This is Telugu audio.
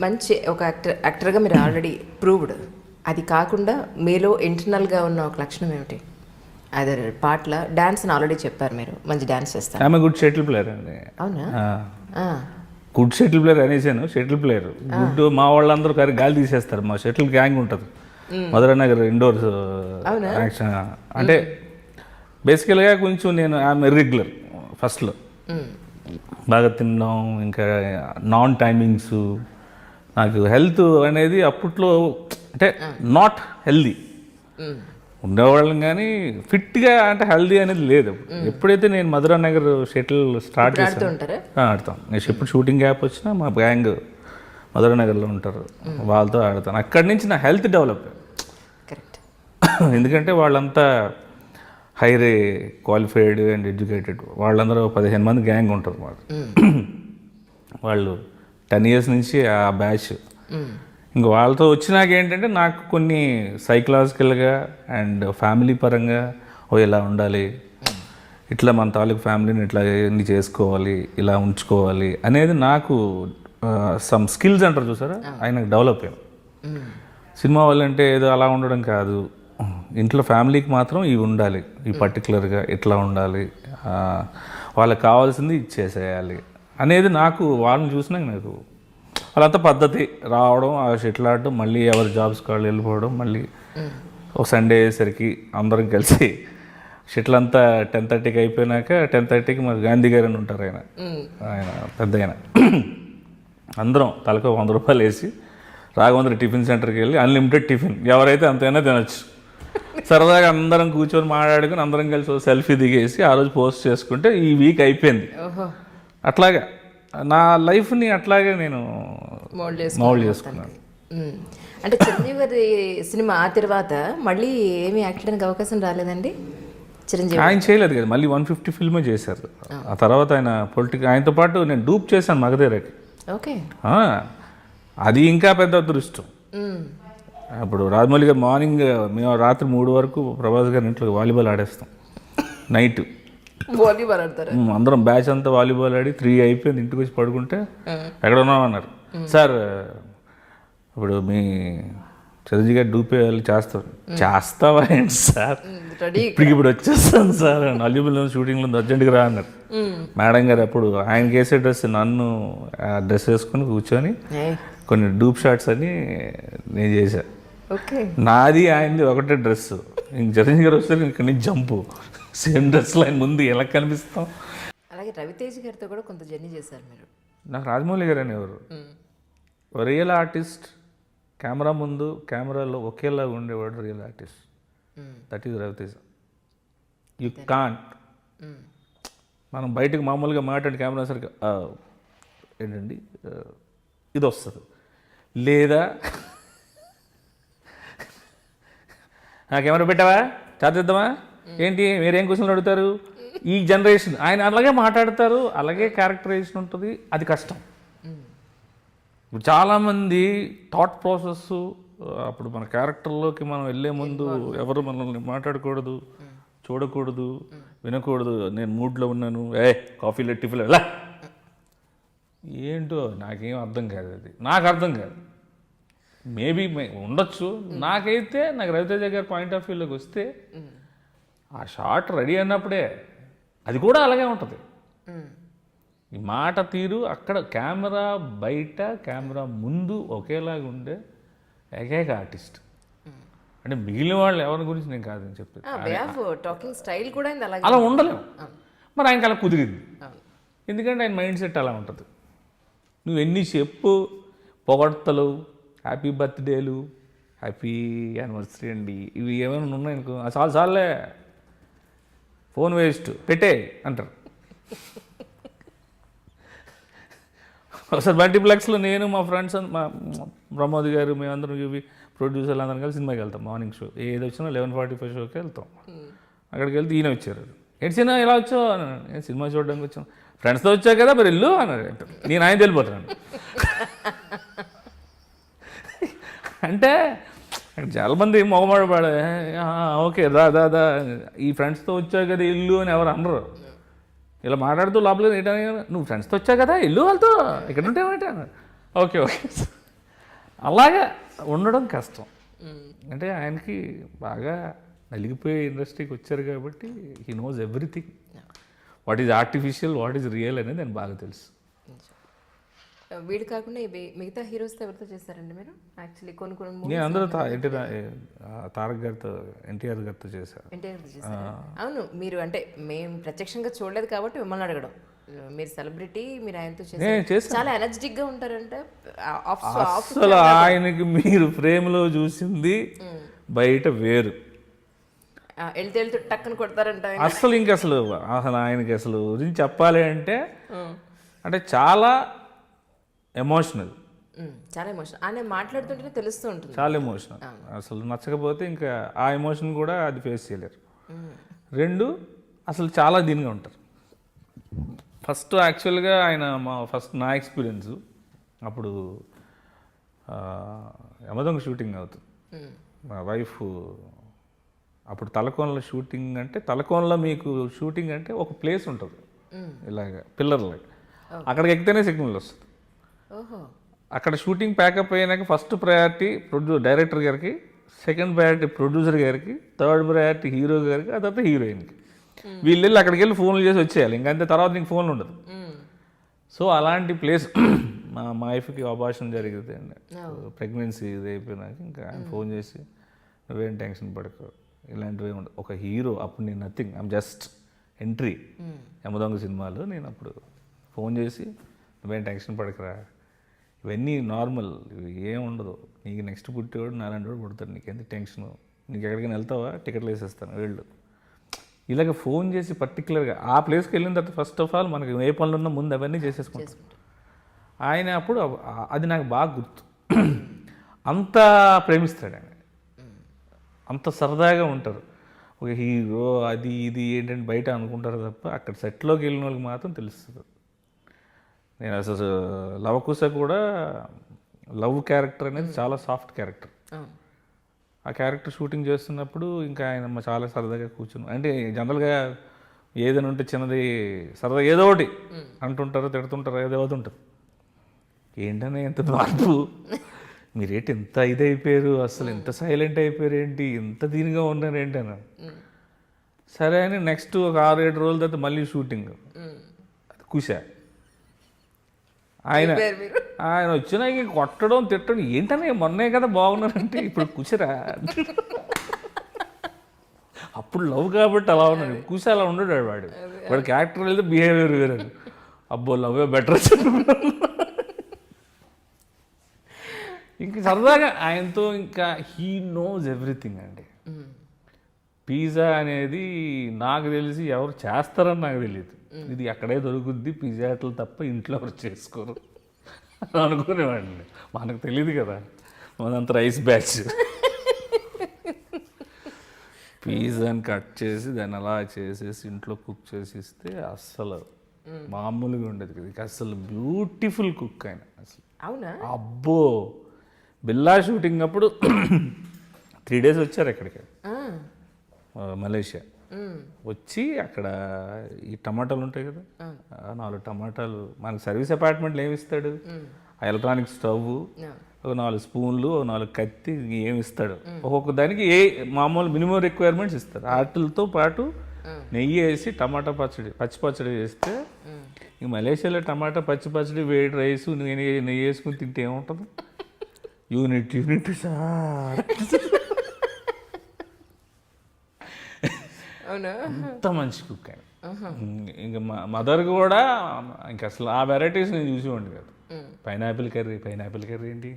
మంచి ఒక యాక్టర్గా మీరు ఆల్రెడీ ప్రూవ్డ్. అది కాకుండా మీలో ఇంటర్నల్గా ఉన్న ఒక లక్షణం ఏమిటి? అదే పాటల డాన్స్ని ఆల్రెడీ చెప్పారు, మీరు మంచి డాన్స్ చేస్తారు. ఆమె గుడ్ షటిల్ ప్లేయర్ అండి. అవునా? గుడ్ షటిల్ ప్లేయర్ అనేసాను. Shuttle player good. మా వాళ్ళందరూ గాలి తీసేస్తారు. మా షటిల్ గ్యాంగ్ ఉంటుంది మధురానగర్ ఇండోర్స్ యాక్షన్. అంటే బేసికల్గా కొంచెం నేను ఆమె ఇర్రెగ్యులర్ ఫస్ట్లో. బాగా తినడం, ఇంకా నాన్ టైమింగ్స్. నాకు హెల్త్ అనేది అప్పట్లో అంటే నాట్ హెల్దీ ఉండేవాళ్ళం, కానీ ఫిట్గా అంటే హెల్దీ అనేది లేదు. ఎప్పుడైతే నేను మధురానగర్ షటిల్ స్టార్ట్ చేస్తాను ఆడతాం. నేను ఎప్పుడు షూటింగ్ గ్యాప్ వచ్చినా మా గ్యాంగ్ మధురానగర్లో ఉంటారు, వాళ్ళతో ఆడతాను. అక్కడి నుంచి నా హెల్త్ డెవలప్. ఎందుకంటే వాళ్ళంతా హైరే క్వాలిఫైడ్ అండ్ ఎడ్యుకేటెడ్. వాళ్ళందరూ 15 మంది గ్యాంగ్ ఉంటారు. వాళ్ళు 10 years నుంచి ఆ బ్యాచ్. ఇంక వాళ్ళతో వచ్చినాక ఏంటంటే నాకు కొన్ని సైకలాజికల్గా అండ్ ఫ్యామిలీ పరంగా ఇలా ఉండాలి, ఇట్లా మన తాలూకు ఫ్యామిలీని ఇట్లా ఎన్ని చేసుకోవాలి, ఇలా ఉంచుకోవాలి అనేది నాకు సమ్ స్కిల్స్ అంటారు చూసారా, ఆయనకు డెవలప్ అయ్యాను. సినిమా వాళ్ళంటే ఏదో అలా ఉండడం కాదు, ఇంట్లో ఫ్యామిలీకి మాత్రం ఇవి ఉండాలి, ఈ పర్టికులర్గా ఇట్లా ఉండాలి, వాళ్ళకి కావాల్సింది ఇచ్చేసేయాలి అనేది నాకు వాళ్ళని చూసినాక నాకు వాళ్ళంతా పద్ధతి రావడం, ఆ షటిల్ ఆడడం, మళ్ళీ ఎవరి జాబ్స్ కాళ్ళు వెళ్ళిపోవడం, మళ్ళీ ఒక సండే అయ్యేసరికి అందరం కలిసి షటిల్ అంతా 10:30కి అయిపోయినాక 10:30కి మరి గాంధీ గారు అని ఉంటారు, ఆయన పెద్ద ఆయన. అందరం తలకు 100 రూపాయలు వేసి రాఘవేంద్ర టిఫిన్ సెంటర్కి వెళ్ళి అన్లిమిటెడ్ టిఫిన్ ఎవరైతే అంతైనా తినచ్చు. సరదాగా అందరం కూర్చొని మాట్లాడుకుని అందరం కలిసి సెల్ఫీ దిగేసి ఆ రోజు పోస్ట్ చేసుకుంటే ఈ వీక్ అయిపోయింది. అట్లాగా నా లైఫ్ని అట్లాగే నేను మౌల్డ్ చేసుకున్నాను. అంటే చిరంజీవి గారి సినిమా ఆ తర్వాత మళ్ళీ ఏమీ యాక్ట్ చేయడానికి అవకాశం రాలేదండి చిరంజీవి? ఆయన చేయలేదు కదా, మళ్ళీ 150 ఫిల్మే చేశారు. ఆ తర్వాత ఆయన ఆయనతో పాటు నేను డూప్ చేశాను మగధీరకి. ఓకే, అది ఇంకా పెద్ద అదృష్టం. అప్పుడు రాజమౌళి గారు మార్నింగ్, మేము రాత్రి 3 వరకు ప్రభాస్ గారి ఇంట్లో వాలీబాల్ ఆడేస్తాం. నైట్ వాలీబాల్ ఆడతారు అందరం, బ్యాచ్ అంతా వాలీబాల్ ఆడి 3 అయిపోయింది. ఇంటికి వచ్చి పడుకుంటే ఎక్కడ ఉన్నాం అన్నారు. సార్ ఇప్పుడు మీ చిరంజీవి గారు డూపే వాళ్ళు చేస్తావా ఏంటి సార్, ఇప్పుడు వచ్చేస్తాను సార్, నల్లిబుల్లో షూటింగ్లో అర్జెంట్గా రా అన్నారు. మేడం గారు అప్పుడు ఆయనకి వేసే డ్రెస్ నన్ను డ్రెస్ వేసుకొని కూర్చొని కొన్ని డూప్ షాట్స్ అని నేను చేశా. నాది ఆయనది ఒకటే డ్రెస్. ఇంక చిరంజీవి గారు వస్తే ఇక్కడ నుంచి జంపు, సేమ్ డ్రెస్లో ఆయన ముందు ఎలా కనిపిస్తాం. అలాగే రవితేజ్ గారితో కూడా కొంత జర్నీ చేశారు మీరు. నాకు రాజమౌళి గారు అనేవారు రియల్ ఆర్టిస్ట్. కెమెరా ముందు కెమెరాలో ఒకేలా ఉండేవాడు real artist. That is Ravitej. You can't. మనం బయటకు మామూలుగా మాట్లాడి కెమెరా సరిగ్గా ఏంటండి ఇది వస్తుంది, లేదా కెమెరా పెట్టావా చేద్దామా ఏంటి మీరేం క్వశ్చన్లు అడుగుతారు. ఈ జనరేషన్ ఆయన అలాగే మాట్లాడతారు, అలాగే క్యారెక్టరైజేషన్ ఉంటుంది. అది కష్టం. ఇప్పుడు చాలామంది థాట్ ప్రాసెస్, అప్పుడు మన క్యారెక్టర్లోకి మనం వెళ్ళే ముందు ఎవరు మనల్ని మాట్లాడకూడదు, చూడకూడదు, వినకూడదు. నేను మూడ్లో ఉన్నాను, కాఫీలో టిఫిన్లో ఎలా ఏంటో నాకేం అర్థం కాదు. అది నాకు అర్థం కాదు. మేబీ ఉండొచ్చు. నాకైతే నాకు రవితేజ గారి పాయింట్ ఆఫ్ వ్యూలోకి వస్తే ఆ షార్ట్ రెడీ అన్నప్పుడే అది కూడా అలాగే ఉంటుంది. ఈ మాట తీరు అక్కడ కెమెరా బయట కెమెరా ముందు ఒకేలాగా ఉండే ఏకైక ఆర్టిస్ట్. అంటే మిగిలిన వాళ్ళు ఎవరి గురించి నేను కాదని చెప్పేది, అలా ఉండలేము. మరి ఆయనకి అలా కుదిరింది, ఎందుకంటే ఆయన మైండ్ సెట్ అలా ఉంటుంది. నువ్వు ఎన్ని చెప్పు పొగడ్తలు, హ్యాపీ బర్త్డేలు, హ్యాపీ యానివర్సరీ అండి, ఇవి ఏమైనా ఉన్నాయనుకో చాలే ఫోన్ వేస్ట్ పెట్టే అంటారు. ఒకసారి మల్టీప్లెక్స్లో నేను మా ఫ్రెండ్స్ మా ప్రమోద్ గారు మేమందరం చూపి ప్రొడ్యూసర్లు అందరం కలిసి సినిమాకి వెళ్తాం. మార్నింగ్ షో ఏది వచ్చినా 11:45 షోకి వెళ్తాం. అక్కడికి వెళ్తే ఈయన వచ్చారు. ఏంటి సినిమా ఎలా వచ్చావు అన్నాడు. నేను సినిమా చూడడానికి వచ్చాను. ఫ్రెండ్స్తో వచ్చావు కదా మరి ఇల్లు అన్నాడు. నేను ఆయన వెళ్ళిపోతున్నాను. అంటే చాలామంది మొగమాడపాడే ఓకే దా ఈ ఫ్రెండ్స్తో వచ్చావు కదా ఇల్లు అని ఎవరు అనరు. ఇలా మాట్లాడుతూ లోపల ఏంటనే నువ్వు ఫ్రెండ్స్తో వచ్చావు కదా ఇల్లు వాళ్ళతో ఇక్కడ ఉంటే ఓకే అలాగా ఉండడం కష్టం. అంటే ఆయనకి బాగా నలిగిపోయే ఇండస్ట్రీకి వచ్చారు కాబట్టి he knows everything. What is artificial, what is real అనేది నేను బాగా తెలుసు. వీడు కాకుండా ఇవి మిగతా హీరోస్తో ఎవరితో చేశారండి మీరు? యాక్చువల్లీ కొన్ని కొన్ని నేను అందరూ తారక్ గారితో, ఎన్టీఆర్ గారితో చేశాను. ఎన్టీఆర్ చేశారు. అవును, మీరు అంటే మేము ప్రత్యక్షంగా చూడలేదు కాబట్టి మిమ్మల్ని అడగడం. మీరు సెలబ్రిటీ, మీరు ఆయనతో చేశారు, చాలా ఎనర్జెటిక్ గా ఉంటారంటే. అసలు ఆయనకి మీరు ఫ్రేమ్లో చూసింది బయట వేరు. వెళ్తే వెళ్తే టక్కన కొడతారంట. అసలు అసలు ఆయనకి అసలు గురించి చెప్పాలి అంటే చాలా ఎమోషనల్. చాలా ఎమోషనల్. ఆయన మాట్లాడుతుంటేనే తెలుస్తూ ఉంటుంది. చాలా ఎమోషనల్. అసలు నచ్చకపోతే ఇంకా ఆ ఎమోషన్ కూడా అది ఫేస్ చేయలేరు. రెండు, అసలు చాలా దీనిగా ఉంటారు. ఫస్ట్ యాక్చువల్గా ఆయన నా ఎక్స్పీరియన్స్ అప్పుడు యమదొంగ షూటింగ్ అవుతుంది. మా వైఫ్ అప్పుడు తలకోనలో షూటింగ్. అంటే తలకోనలో మీకు షూటింగ్ అంటే ఒక ప్లేస్ ఉంటుంది ఇలాగ పిల్లర్లాగా, అక్కడికి ఎక్కితేనే సిగ్నల్ వస్తుంది. అక్కడ షూటింగ్ ప్యాకప్ అయినాక ఫస్ట్ ప్రయారిటీ డైరెక్టర్ గారికి, సెకండ్ ప్రయారిటీ ప్రొడ్యూసర్ గారికి, థర్డ్ ప్రయారిటీ హీరో గారికి, ఆ తర్వాత హీరోయిన్కి. వీళ్ళు వెళ్ళి అక్కడికి వెళ్ళి ఫోన్లు చేసి వచ్చేయాలి, ఇంకంతే. తర్వాత నీకు ఫోన్లు ఉండదు. సో అలాంటి ప్లేస్ మా వైఫ్కి అబార్షన్ జరిగింది అండి. ప్రెగ్నెన్సీ ఇది అయిపోయినాక ఇంకా ఆయన ఫోన్ చేసి నువ్వేం టెన్షన్ పడకు, ఇలాంటివి ఉండదు. ఒక హీరో అప్పుడు నేను nothing, I'm just entry Yamadonga సినిమాలో. నేను అప్పుడు ఫోన్ చేసి నువ్వేం టెన్షన్ పడకరా, ఇవన్నీ నార్మల్, ఏం ఉండదు, నీకు నెక్స్ట్ పుట్టేవాడు నాలాంటి వాడు పుడతాడు, నీకెంత టెన్షను, నీకు ఎక్కడికైనా వెళ్తావా, టికెట్లు వేసేస్తాను వెళ్ళు. ఇలాగ ఫోన్ చేసి పర్టికులర్గా ఆ ప్లేస్కి వెళ్ళిన తర్వాత ఫస్ట్ ఆఫ్ ఆల్ మనకి ఏ పనులు ఉన్నా ముందు అవన్నీ చేసేసుకుంటాం. ఆయన అప్పుడు అది నాకు బాగా గుర్తు. అంత ప్రేమిస్తాడు ఆయన, అంత సరదాగా ఉంటారు. ఒక హీరో అది ఇది ఏంటంటే బయట అనుకుంటారు తప్ప అక్కడ సెట్లోకి వెళ్ళిన వాళ్ళకి మాత్రం తెలుస్తుంది. నేను అసలు లవకుశ కూడా లవ్ క్యారెక్టర్ అనేది చాలా సాఫ్ట్ క్యారెక్టర్. ఆ క్యారెక్టర్ షూటింగ్ చేస్తున్నప్పుడు ఇంకా ఆయన చాలా సరదాగా కూర్చుని, అంటే జనరల్గా ఏదైనా ఉంటే చిన్నది సరదా ఏదో ఒకటి అంటుంటారు, తిడుతుంటారు, ఏదో ఒకటి ఉంటుంది. ఏంటనే ఎంత మార్పు, మీరేంటి ఎంత ఇదైపోయారు, అసలు ఎంత సైలెంట్ అయిపోయారు ఏంటి, ఎంత దీనిగా ఉన్నారు ఏంటి అని. సరే అని నెక్స్ట్ ఒక 6-7 రోజుల తర్వాత మళ్ళీ షూటింగ్, అది కుష. ఆయన వచ్చినా ఇంక కొట్టడం తిట్టడం ఏంటనే, మొన్నే కదా బాగున్నారంటే ఇప్పుడు కుషరా. అప్పుడు లవ్ కాబట్టి అలా ఉన్నాడు, కుష అలా ఉండడు. వాడి క్యారెక్టర్ వెళ్తే బిహేవియర్ వేరే. అబ్బో లవ్వే బెటర్. ఇంక సరదాగా ఆయనతో ఇంకా హీ నోస్ ఎవ్రీథింగ్ అండి. పిజ్జా అనేది నాకు తెలిసి ఎవరు చేస్తారని నాకు తెలియదు. ఇది అక్కడే దొరుకుద్ది, పిజ్జా హట్లు తప్ప ఇంట్లో ఎవరు చేసుకోరు అనుకునేవాడిని. మనకు తెలియదు కదా, మనంత రైస్ బ్యాచ్. పిజ్జాని కట్ చేసి దాన్ని అలా చేసేసి ఇంట్లో కుక్ చేసి ఇస్తే అస్సలు మామూలుగా ఉండేది కదా. అసలు బ్యూటిఫుల్ కుక్ ఆయన అసలు. అవునా? అబ్బో, బిల్లా షూటింగ్ అప్పుడు 3 days వచ్చారు ఇక్కడికి, మలేషియా. వచ్చి అక్కడ ఈ టమాటాలు ఉంటాయి కదా, 4 టమాటాలు, మనకి సర్వీస్ అపార్ట్మెంట్లో ఏమి ఇస్తాడు, ఎలక్ట్రానిక్ స్టవ్, ఒక 4 స్పూన్లు, 4 కత్తి, ఏమి ఇస్తాడు. ఒక్కొక్క దానికి మామూలు మినిమం రిక్వైర్మెంట్స్ ఇస్తారు. వాటితో పాటు నెయ్యి వేసి టమాటా పచ్చడి, పచ్చి పచ్చడి చేస్తే, ఇంక మలేషియాలో టమాటా పచ్చి పచ్చడి, వేడి రైస్, నెయ్యి వేసుకుని తింటే ఏముంటుంది, యూనిట్ సార్. అంత మంచి కుక్ ఆయన. ఇంకా మదర్ కూడా ఇంకా అసలు ఆ వెరైటీస్ నేను చూసేవాడిని కాదు. పైనాపిల్ కర్రీ ఏంటి,